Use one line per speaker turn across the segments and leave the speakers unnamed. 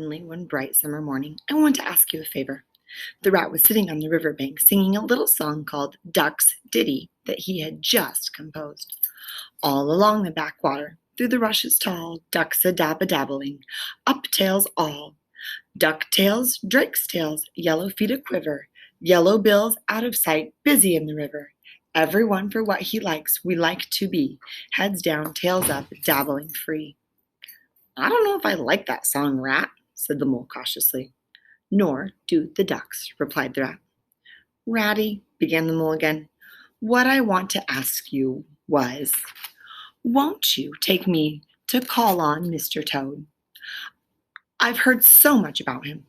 suddenly one bright summer morning, "I want to ask you a favor." The rat was sitting on the river bank singing a little song called Duck's Ditty that he had just composed. All along the backwater, through the rushes tall, ducks a-dab-a-dabbling, up tails all. Duck tails, drake's tails, yellow feet a-quiver, yellow bills out of sight, busy in the river. Every one for what he likes, we like to be, heads down, tails up, dabbling free. "I don't know if I like that song, Rat," said the mole cautiously. "Nor do the ducks," replied the rat. "Ratty," began the mole again, "what I want to ask you was, won't you take me to call on Mr. Toad? I've heard so much about him."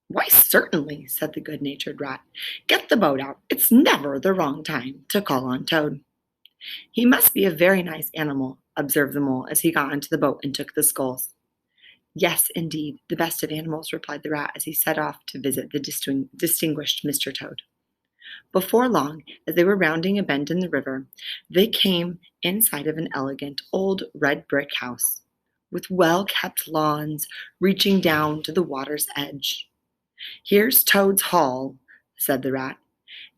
"Why, certainly," said the good-natured rat. "Get the boat out. It's never the wrong time to call on Toad." "He must be a very nice animal," observed the mole as he got into the boat and took the sculls. "Yes, indeed, the best of animals," replied the rat as he set off to visit the distinguished Mr. Toad. Before long, as they were rounding a bend in the river, they came in sight of an elegant old red brick house, with well-kept lawns reaching down to the water's edge. "Here's Toad's Hall," said the rat,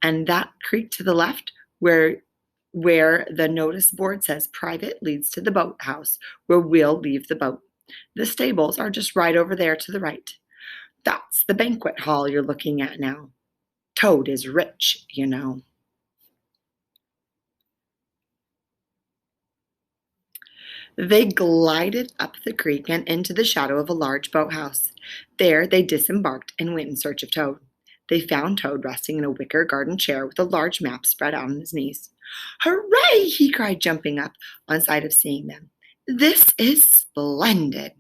"and that creek to the left where the notice board says private leads to the boathouse where we'll leave the boat. The stables are just right over there to the right. That's the banquet hall you're looking at now. Toad is rich, you know." They glided up the creek and into the shadow of a large boathouse. There they disembarked and went in search of Toad. They found Toad resting in a wicker garden chair with a large map spread out on his knees. "Hooray!" he cried, jumping up on sight of seeing them. "This is splendid."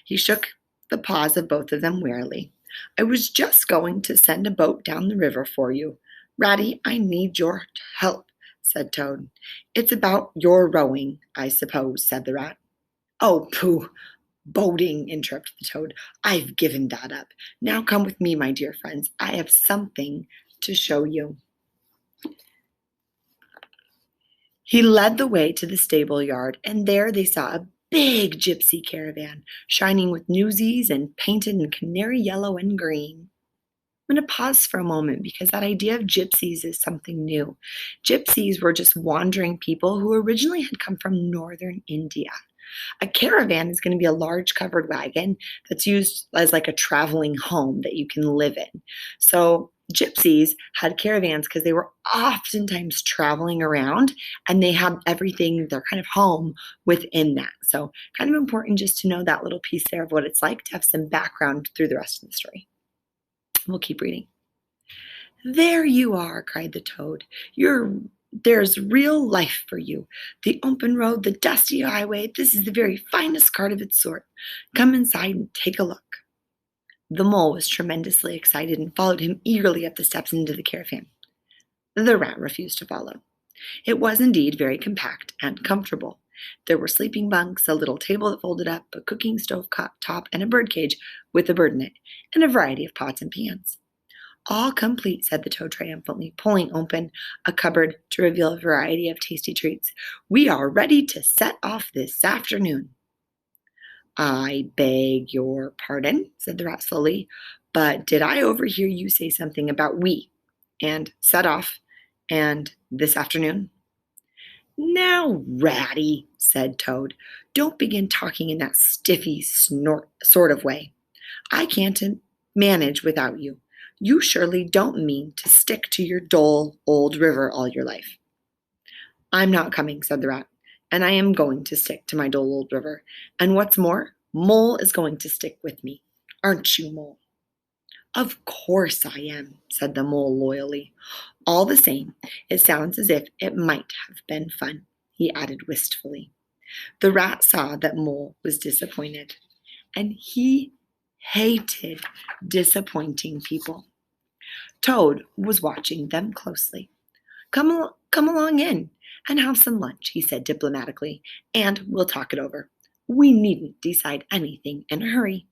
He shook the paws of both of them wearily. "I was just going to send a boat down the river for you. Ratty, I need your help," said Toad. "It's about your rowing, I suppose," said the rat. "Oh, pooh! Boating," interrupted the Toad. "I've given that up. Now come with me, my dear friends. I have something to show you." He led the way to the stable yard, and there they saw a big gypsy caravan, shining with newsies and painted in canary yellow and green. I'm going to pause for a moment because that idea of gypsies is something new. Gypsies were just wandering people who originally had come from northern India. A caravan is going to be a large covered wagon that's used as like a traveling home that you can live in. So gypsies had caravans because they were oftentimes traveling around and they had everything, their kind of home within that. So kind of important just to know that little piece there of what it's like to have some background through the rest of the story. We'll keep reading. "There you are," cried the Toad. There's real life for you. The open road, the dusty highway, this is the very finest cart of its sort. Come inside and take a look." The mole was tremendously excited and followed him eagerly up the steps into the caravan. The rat refused to follow. It was indeed very compact and comfortable. There were sleeping bunks, a little table that folded up, a cooking stove top, and a bird cage with a bird in it, and a variety of pots and pans. "All complete," said the Toad triumphantly, pulling open a cupboard to reveal a variety of tasty treats. "We are ready to set off this afternoon." "I beg your pardon," said the rat slowly, "but did I overhear you say something about we, and set off, and this afternoon?" "Now, Ratty," said Toad, "don't begin talking in that stiffy sort of way. I can't manage without you. You surely don't mean to stick to your dull old river all your life." "I'm not coming," said the rat, "and I am going to stick to my dull old river. And what's more, Mole is going to stick with me. Aren't you, Mole?" "Of course I am," said the mole loyally. "All the same, it sounds as if it might have been fun," he added wistfully. The rat saw that Mole was disappointed, and he hated disappointing people. Toad was watching them closely. Come along in and have some lunch," he said diplomatically, "and we'll talk it over. We needn't decide anything in a hurry."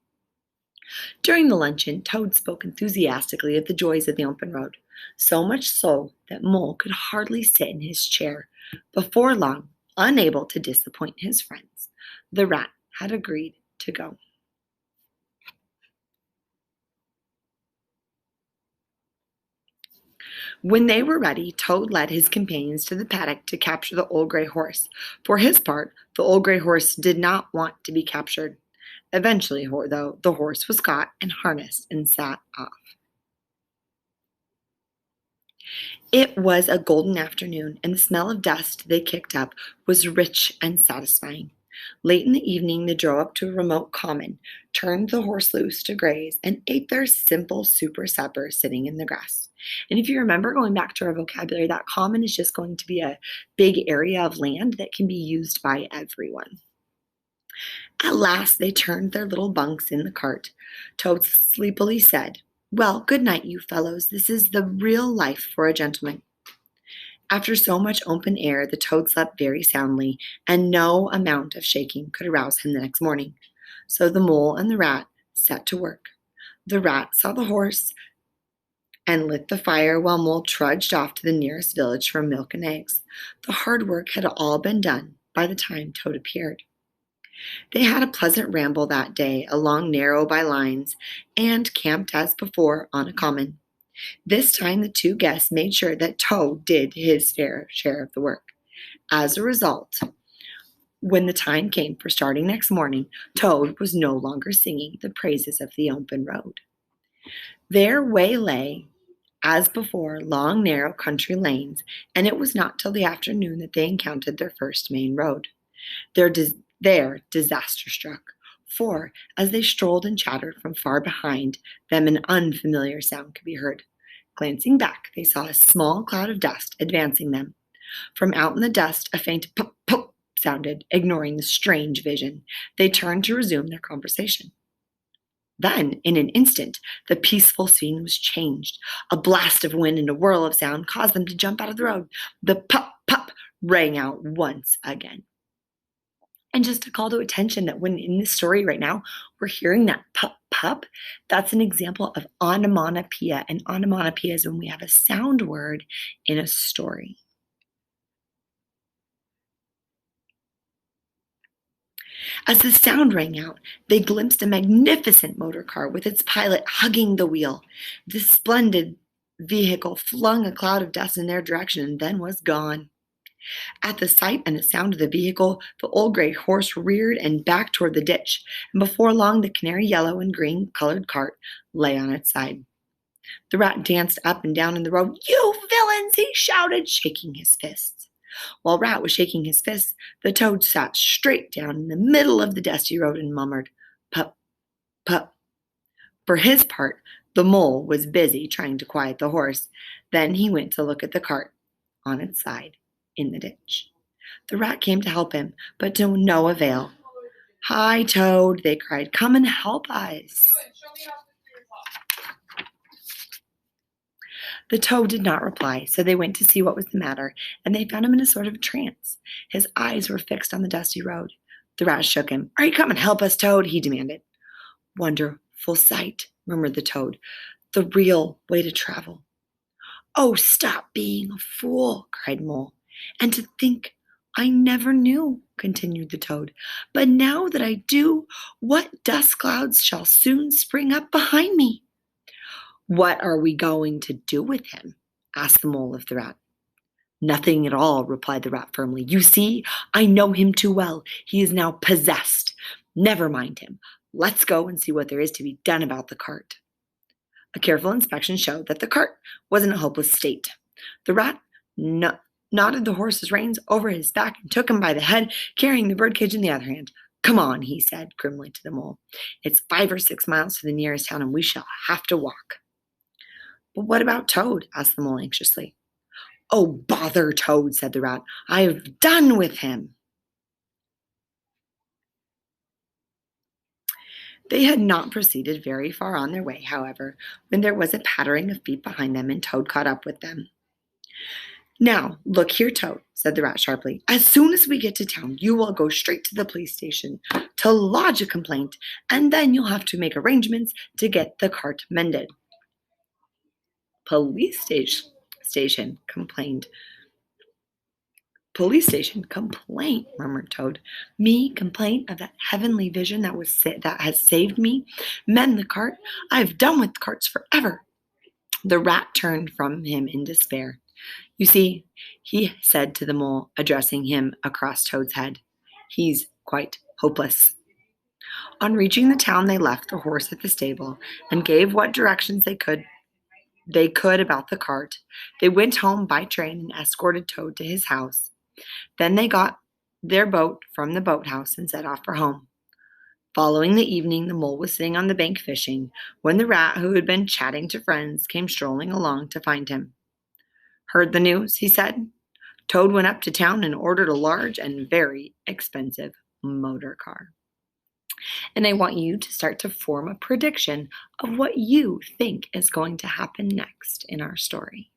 During the luncheon, Toad spoke enthusiastically of the joys of the open road, so much so that Mole could hardly sit in his chair. Before long, unable to disappoint his friends, the rat had agreed to go. When they were ready, Toad led his companions to the paddock to capture the old gray horse. For his part, the old gray horse did not want to be captured. Eventually, though, the horse was caught and harnessed and sat off. It was a golden afternoon, and the smell of dust they kicked up was rich and satisfying. Late in the evening, they drove up to a remote common, turned the horse loose to graze, and ate their simple super supper sitting in the grass. And if you remember, going back to our vocabulary, that common is just going to be a big area of land that can be used by everyone. At last, they turned their little bunks in the cart. Toad sleepily said, "Well, good night, you fellows. This is the real life for a gentleman." After so much open air, the toad slept very soundly, and no amount of shaking could arouse him the next morning. So the mole and the rat set to work. The rat saw the horse and lit the fire while Mole trudged off to the nearest village for milk and eggs. The hard work had all been done by the time Toad appeared. They had a pleasant ramble that day along narrow bylines and camped as before on a common. This time the two guests made sure that Toad did his fair share of the work. As a result, when the time came for starting next morning, Toad was no longer singing the praises of the open road. Their way lay, as before, long narrow country lanes, and it was not till the afternoon that they encountered their first main road. Their disaster struck, for as they strolled and chattered from far behind them, an unfamiliar sound could be heard. Glancing back, they saw a small cloud of dust advancing them. From out in the dust, a faint pop pop sounded, ignoring the strange vision. They turned to resume their conversation. Then, in an instant, the peaceful scene was changed. A blast of wind and a whirl of sound caused them to jump out of the road. The pop pop rang out once again. And just to call to attention that when in this story right now, we're hearing that pup, pup, that's an example of onomatopoeia. And onomatopoeia is when we have a sound word in a story. As the sound rang out, they glimpsed a magnificent motor car with its pilot hugging the wheel. This splendid vehicle flung a cloud of dust in their direction and then was gone. At the sight and the sound of the vehicle, the old gray horse reared and backed toward the ditch, and before long the canary yellow and green colored cart lay on its side. The rat danced up and down in the road. "You villains!" he shouted, shaking his fists. While Rat was shaking his fists, the toad sat straight down in the middle of the dusty road and murmured, "Pup, pup." For his part, the mole was busy trying to quiet the horse. Then he went to look at the cart on its side in the ditch. The rat came to help him, but to no avail. "Hi, Toad," they cried. "Come and help us." The toad did not reply, so they went to see what was the matter, and they found him in a sort of trance. His eyes were fixed on the dusty road. The rat shook him. "Are you coming to help us, Toad?" he demanded. "Wonderful sight," murmured the toad. "The real way to travel." "Oh, stop being a fool," cried Mole. "And to think I never knew," continued the toad. "But now that I do, what dust clouds shall soon spring up behind me." "What are we going to do with him?" asked the mole of the rat. "Nothing at all," replied the rat firmly. "You see, I know him too well. He is now possessed. Never mind him. Let's go and see what there is to be done about the cart." A careful inspection showed that the cart was in a hopeless state. The rat knotted the horse's reins over his back and took him by the head, carrying the birdcage in the other hand. "Come on," he said grimly to the mole. "It's 5 or 6 miles to the nearest town, and we shall have to walk." "But what about Toad?" asked the mole anxiously. "Oh, bother Toad," said the rat. "I've done with him." They had not proceeded very far on their way, however, when there was a pattering of feet behind them, and Toad caught up with them. "Now, look here, Toad," said the rat sharply. "As soon as we get to town, you will go straight to the police station to lodge a complaint, and then you'll have to make arrangements to get the cart mended." "Police station complained. Police station complaint," murmured Toad. "Me complain of that heavenly vision that has saved me? Mend the cart? I've done with carts forever." The rat turned from him in despair. You see, he said to the mole, addressing him across Toad's head, he's quite hopeless. On reaching the town, they left the horse at the stable and gave what directions they could about the cart. They went home by train and escorted Toad to his house. Then they got their boat from the boathouse and set off for home. Following the evening, the mole was sitting on the bank fishing when the rat, who had been chatting to friends, came strolling along to find him. Heard the news, he said. Toad went up to town and ordered a large and very expensive motor car. And I want you to start to form a prediction of what you think is going to happen next in our story.